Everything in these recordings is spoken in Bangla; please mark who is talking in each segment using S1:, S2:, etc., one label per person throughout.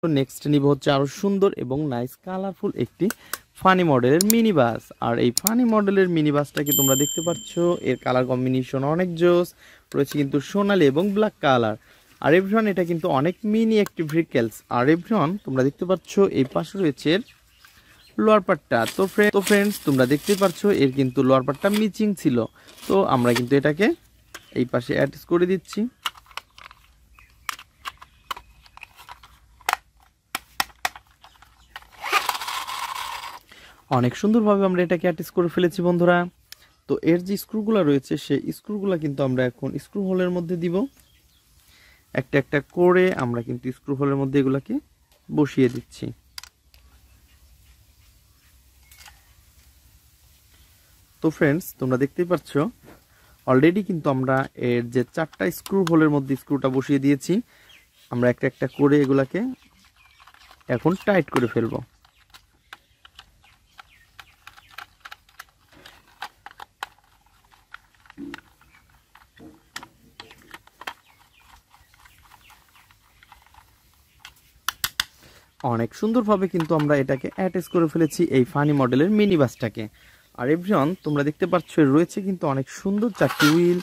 S1: নেক্সট নিব হচ্ছে আরো সুন্দর এবং নাইস কালারফুল একটি ফানি মডেলের মিনি বাস। আর এই ফানি মডেলের মিনি বাসটাকে তোমরা দেখতে পাচ্ছ, এর কালার কম্বিনেশন অনেক জোস রয়েছে, কিন্তু সোনালি এবং ব্ল্যাক কালার। আর এভরিওয়ান এটা কিন্তু অনেক মিনি একটি ভেহিকেলস। আর এভরিওয়ান তোমরা দেখতে পাচ্ছ এই পাশে রয়েছে এর লোয়ার পার্টটা। তো ফ্রেন্ডস তোমরা দেখতে পাচ্ছ এর কিন্তু লোয়ার পার্টটা মিচিং ছিল। তো আমরা কিন্তু এটাকে এই পাশে অ্যাটাচ করে দিচ্ছি। অনেক সুন্দরভাবে আমরা এটাকে অ্যাটাচ করে ফেলেছি বন্ধুরা। তো এর যে স্ক্রুগুলো রয়েছে সেই স্ক্রুগুলো কিন্তু আমরা এখন স্ক্রু হোলের মধ্যে দিব। একটা একটা করে আমরা কিন্তু স্ক্রু হোলের মধ্যে এগুলাকে বসিয়ে দিচ্ছি। তো ফ্রেন্ডস তোমরা দেখতেই পাচ্ছ অলরেডি কিন্তু আমরা এর যে 4টা স্ক্রু হোলের মধ্যে স্ক্রুটা বসিয়ে দিয়েছি। আমরা একটা একটা করে এগুলাকে এখন টাইট করে ফেলবো। অনেক সুন্দরভাবে কিন্তু আমরা এটাকে অ্যাটাচ করে ফেলেছি এই ফানি মডেলের মিনি বাসটাকে। আর এভরিওয়ান তোমরা দেখতে পাচ্ছ রয়েছে কিন্তু অনেক সুন্দর 4টি হুইল।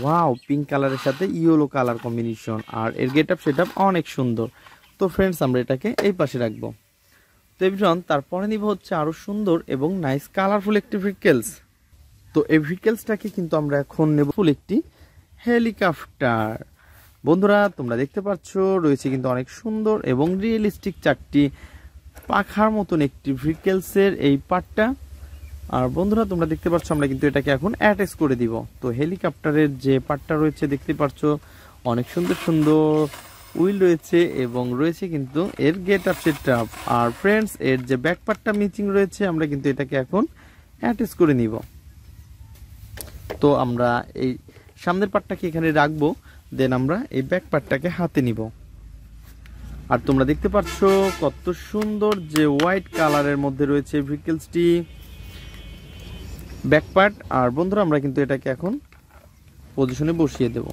S1: ওয়াও, পিঙ্ক কালারের সাথে ইয়েলো কালার কম্বিনেশন। আর এর গেটআপ সেটআপ অনেক সুন্দর। তো ফ্রেন্ডস আমরা এটাকে এই পাশে রাখবো। তো এভরিওয়ান তারপরে নিব হচ্ছে আরো সুন্দর এবং নাইস কালারফুল একটি ভেহিকেলস। তো এই ভেহিকেলসটাকে কিন্তু আমরা এখন নেব ফুল একটি হেলিকপ্টার। বন্ধুরা তোমরা দেখতে পাচ্ছ রয়েছে কিন্তু অনেক সুন্দর এবং রিয়েলিস্টিক 4টি পাখার মতন একটি ভেহিকেলসের এই পার্টটা। আর বন্ধুরা তোমরা দেখতে পাচ্ছ আমরা কিন্তু এটাকে এখন অ্যাটাচ করে দিব। তো হেলিকপ্টারের যে পার্টটা রয়েছে দেখতে পাচ্ছ অনেক সুন্দর সুন্দর হুইল রয়েছে এবং রয়েছে কিন্তু এর গেটআপ সেটআপ। আর ফ্রেন্ডস এর যে ব্যাক পার্টটা মিচিং রয়েছে আমরা কিন্তু এটাকে এখন অ্যাটাচ করে নিব। তো আমরা এই সামনের পার্টটাকে এখানে রাখবো, দেন আমরা এই ব্যাক পার্টটাকে হাতে নিব। আর তোমরা দেখতে পাচ্ছ কত সুন্দর যে হোয়াইট কালারের মধ্যে রয়েছে ভেহিকেলসটি ব্যাক পার্ট। আর বন্ধুরা আমরা কিন্তু এটাকে এখন পজিশনে বসিয়ে দেব।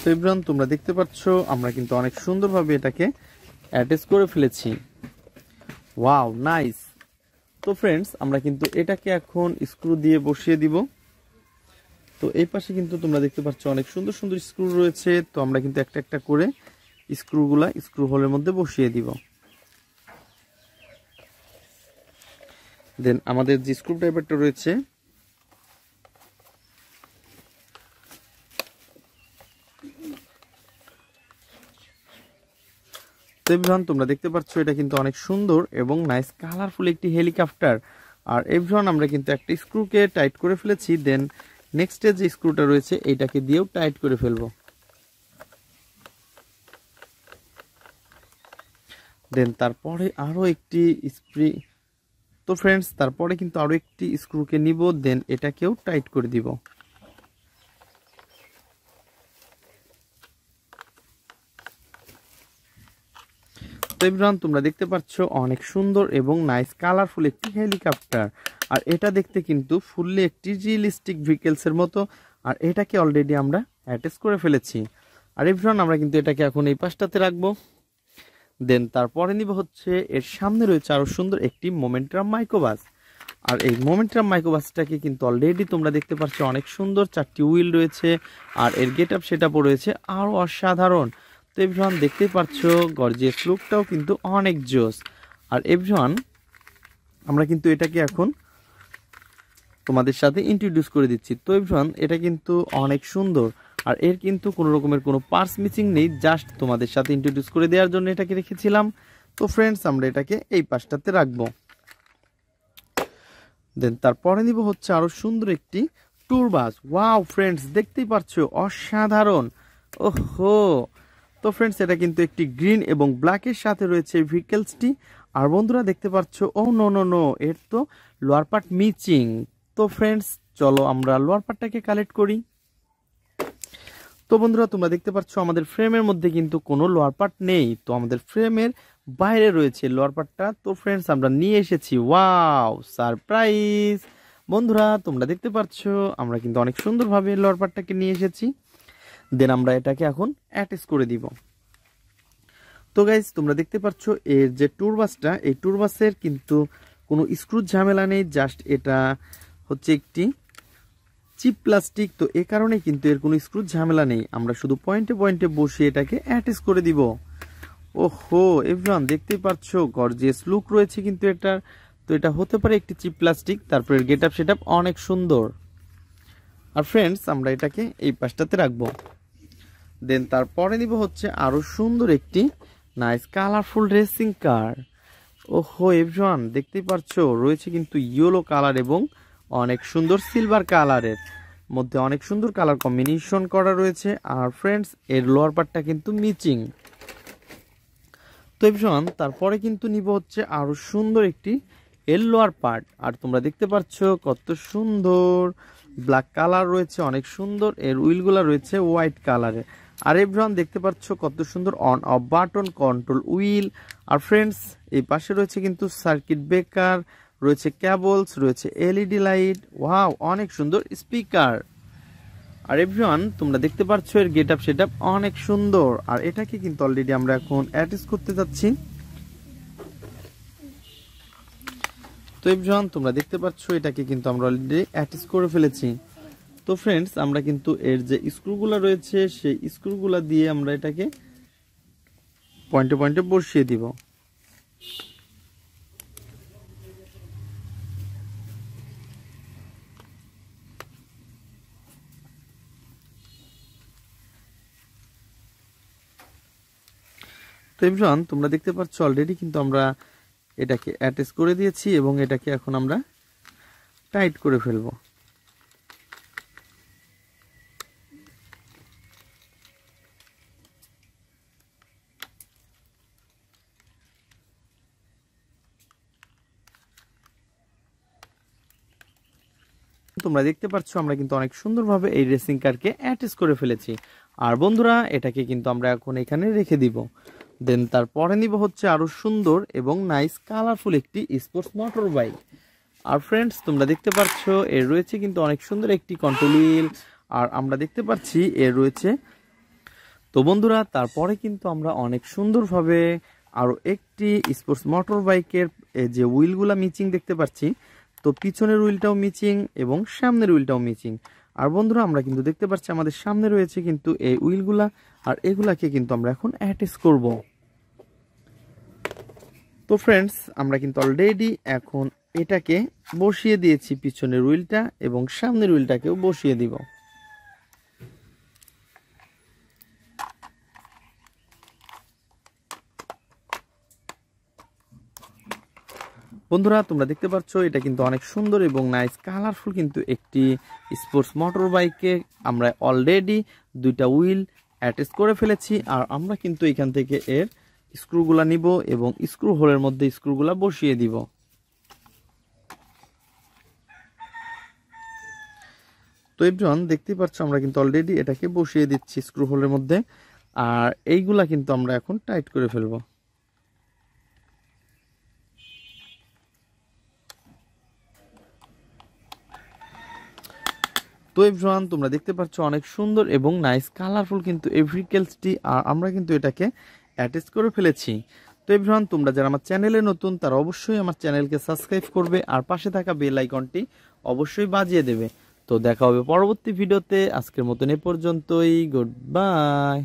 S1: তো এভরিওয়ান তোমরা দেখতে পাচ্ছ আমরা কিন্তু অনেক সুন্দরভাবে এটাকে অ্যাটাচ করে ফেলেছি। Wow nice. তো ফ্রেন্ডস আমরা কিন্তু এটাকে এখন স্ক্রু দিয়ে বসিয়ে দিব। তো এই পাশে কিন্তু তোমরা দেখতে পাচ্ছ অনেক সুন্দর সুন্দর স্ক্রু রয়েছে। তো আমরা কিন্তু একটা একটা করে স্ক্রুগুলা স্ক্রু হোলের মধ্যে বসিয়ে দিব। দেন আমাদের যে স্ক্রু ড্রাইভারটা রয়েছে তো এভরিওয়ান তোমরা দেখতে পাচ্ছ এটা কিন্তু অনেক সুন্দর এবং নাইস কালারফুল একটি হেলিকপ্টার। আর এভরিওয়ান আমরা কিন্তু একটা স্ক্রুকে টাইট করে ফেলেছি। দেন নেক্সট যে স্ক্রুটা রয়েছে এইটাকে দিয়েও টাইট করে ফেলবো। দেন তারপরে আরো একটি স্প্রিং। তো ফ্রেন্ডস তারপরে কিন্তু আরো একটি স্ক্রুকে নিব, দেন এটাকেও টাইট করে দিব। তো এভরিওয়ান তোমরা দেখতে পাচ্ছ অনেক সুন্দর এবং নাইস কালারফুল একটি হেলিকপ্টার। আর এটা দেখতে কিন্তু ফুললি একটি রিয়েলিস্টিক ভেহিকেলসের মতো। আর এটাকে অলরেডি আমরা অ্যাটাচ করে ফেলেছি। আর এভরিওয়ান আমরা কিন্তু এটাকে এখন এই পাশটাতে রাখবো। দেন তারপরে নিব হচ্ছে এর সামনে রয়েছে আরো সুন্দর একটি মোমেন্টাম মাইক্রোবাস। আর এই মোমেন্টাম মাইক্রোবাসটাকে কিন্তু অলরেডি তোমরা দেখতে পাচ্ছ অনেক সুন্দর 4টি হুইল রয়েছে। আর এর গেটআপ সেটআপও রয়েছে আরো অসাধারণ। তো এভরিওয়ান দেখতেই পাচ্ছ গর্জিয়াস লুকটাও কিন্তু অনেক জোস। আর এভরিওয়ান আমরা কিন্তু এটাকে এখন তোমাদের সাথে ইন্ট্রোডিউস করে দিচ্ছি। তো এভরিওয়ান এটা কিন্তু অনেক সুন্দর। আর এর কিন্তু কোনো রকমের কোনো পার্টস মিসিং নেই, জাস্ট তোমাদের সাথে ইন্ট্রোডিউস করে দেওয়ার জন্য এটাকে রেখেছিলাম। তো ফ্রেন্ডস আমরা এটাকে এই পাশটাতে রাখবো। দেন তারপরে নিব হচ্ছে আরো সুন্দর একটি ট্যুর বাস। ওয়াও ফ্রেন্ডস দেখতেই পাচ্ছ অসাধারণ। ওহো। তো ফ্রেন্ডস এটা কিন্তু একটি গ্রিন এবং ব্ল্যাকের সাথে রয়েছে ভেহিকেলসটি। আর বন্ধুরা দেখতে পাচ্ছ ও নো নো নো, এর তো লোয়ার পার্ট মিচিং। তো ফ্রেন্ডস চলো আমরা লোয়ার পার্টটাকে কালেক্ট করি। তো বন্ধুরা তোমরা দেখতে পাচ্ছ আমাদের ফ্রেমের মধ্যে কিন্তু কোনো লোয়ার পার্ট নেই। তো আমাদের ফ্রেমের বাইরে রয়েছে লোয়ার পার্টটা। তো ফ্রেন্ডস আমরা নিয়ে এসেছি। Wow surprise. বন্ধুরা তোমরা দেখতে পাচ্ছ আমরা কিন্তু অনেক সুন্দরভাবে লোয়ার পার্টটাকে নিয়ে এসেছি। দেন আমরা এটাকে এখন অ্যাটাচ করে দিব। তো গাইজ তোমরা দেখতে পাচ্ছ এর যে টুরবাসটা, এই টুরবাসের কিন্তু কোনো স্ক্রু ঝামেলা নেই, জাস্ট এটা হচ্ছে একটি চিপ প্লাস্টিক। তো এ কারণে কিন্তু এর কোনো স্ক্রু ঝামেলা নেই, আমরা শুধু পয়েন্টে পয়েন্টে বসিয়ে এটাকে অ্যাটাচ করে দিব। ওহো এভরিওয়ান দেখতেই পাচ্ছ গর্জিয়াস লুক রয়েছে কিন্তু এটার। তো এটা হতে পারে একটি চিপ প্লাস্টিক, তারপরে গেট আপ সেট আপ অনেক সুন্দর। আর ফ্রেন্ডস আমরা এটাকে এই পাশটাতে রাখবো। দেন তারপরে নিব হচ্ছে আরো সুন্দর একটি নাইস কালারফুল রেসিং কার। ওহো এভরিওয়ান দেখতেই পাচ্ছো রয়েছে কিন্তু ইয়েলো কালার এবং অনেক সুন্দর সিলভার কালারের মধ্যে অনেক সুন্দর কালার কম্বিনেশন করা রয়েছে। আর ফ্রেন্ডস এর লোয়ার পার্টটা কিন্তু মিচিং। তো এভরিওয়ান তারপরে কিন্তু নিব হচ্ছে আরো সুন্দর একটি এর লোয়ার পার্ট। আর তোমরা দেখতে পাচ্ছ কত সুন্দর ব্ল্যাক কালার রয়েছে, অনেক সুন্দর। এর উইলগুলা রয়েছে হোয়াইট কালারের। আর এভরিওয়ান দেখতে পাচ্ছ কত সুন্দর on off button, control wheel. আর ফ্রেন্ডস এই পাশে রয়েছে কিন্তু সার্কিট ব্রেকার, রয়েছে ক্যাবলস, রয়েছে এলইডি লাইট। ওয়াও অনেক সুন্দর স্পিকার। আর এভরিওয়ান তোমরা দেখতে পাচ্ছ এর গেট আপ সেট আপ অনেক সুন্দর। আর এটাকে কিন্তু অলরেডি আমরা এখন অ্যাটাচ করতে যাচ্ছি। তো এভরিওয়ান তোমরা দেখতে পাচ্ছ এটাকে কিন্তু আমরা অলরেডি অ্যাটাচ করে ফেলেছি। তো ফ্রেন্ডস আমরা কিন্তু এর যে স্ক্রুগুলো রয়েছে সেই স্ক্রুগুলো দিয়ে আমরা এটাকে পয়েন্টে পয়েন্টে বসিয়ে দিব। তো এভরিওয়ান তোমরা দেখতে পাচ্ছ অলরেডি কিন্তু আমরা এটাকে অ্যাটাচ করে দিয়েছি এবং এটাকে এখন আমরা টাইট করে ফেলবো। তোমরা দেখতে পাচ্ছ আমরা কিন্তু অনেক সুন্দরভাবে এই রেসিং কারকে অ্যাটাচ করে ফেলেছি। আর বন্ধুরা এটাকে কিন্তু আমরা এখন এখানে রেখে দিব। দেন তারপরে নিব হচ্ছে আরো সুন্দর এবং নাইস কালারফুল একটি স্পোর্টস মোটর বাইক। আর ফ্রেন্ডস তোমরা দেখতে পাচ্ছ এর রয়েছে কিন্তু অনেক সুন্দর একটি কন্ট্রোল হুইল। আর আমরা দেখতে পাচ্ছি এর রয়েছে। তো বন্ধুরা তারপরে কিন্তু আমরা অনেক সুন্দরভাবে আরো একটি স্পোর্টস মোটর বাইকের যে হুইলগুলা মিচিং দেখতে পাচ্ছি। তো পিছনের হুইলটাও মিচিং এবং সামনের হুইলটাও মিচিং। আর বন্ধুরা আমরা কিন্তু দেখতে পাচ্ছি আমাদের সামনে রয়েছে কিন্তু এই হুইলগুলা। আর এগুলাকে কিন্তু আমরা এখন অ্যাটাচ করব। তো ফ্রেন্ডস আমরা কিন্তু অলরেডি এখন এটাকে বসিয়ে দিয়েছি, পিছনের হুইলটা এবং সামনের হুইলটাকেও বসিয়ে দিব। বন্ধুরা তোমরা দেখতে পাচ্ছ এটা কিন্তু অনেক সুন্দর এবং নাইস কালারফুল কিন্তু একটি স্পোর্টস মোটর বাইকে আমরা অলরেডি দুইটা হুইল অ্যাটাচ করে ফেলেছি। আর আমরা কিন্তু এখান থেকে এর স্ক্রুগুলা নিব এবং স্ক্রু হোলের মধ্যে স্ক্রুগুলা বসিয়ে দিব। তো এভরিওয়ান দেখতেই পাচ্ছ আমরা কিন্তু অলরেডি এটাকে বসিয়ে দিচ্ছি স্ক্রু হোলের মধ্যে। আর এইগুলা কিন্তু আমরা এখন টাইট করে ফেলবো। তো এভরিওয়ান তোমরা দেখতে পাচ্ছ অনেক সুন্দর এবং নাইস কালারফুল কিন্তু এই ভেহিকলসটি। আর আমরা কিন্তু এটাকে অ্যাটাচ করে ফেলেছি। তো এভরিওয়ান তোমরা যারা আমার চ্যানেলে নতুন তারা অবশ্যই আমার চ্যানেলকে সাবস্ক্রাইব করবে আর পাশে থাকা বেল আইকনটি অবশ্যই বাজিয়ে দেবে। তো দেখা হবে পরবর্তী ভিডিওতে। আজকের মতন এ পর্যন্তই, গুড বাই।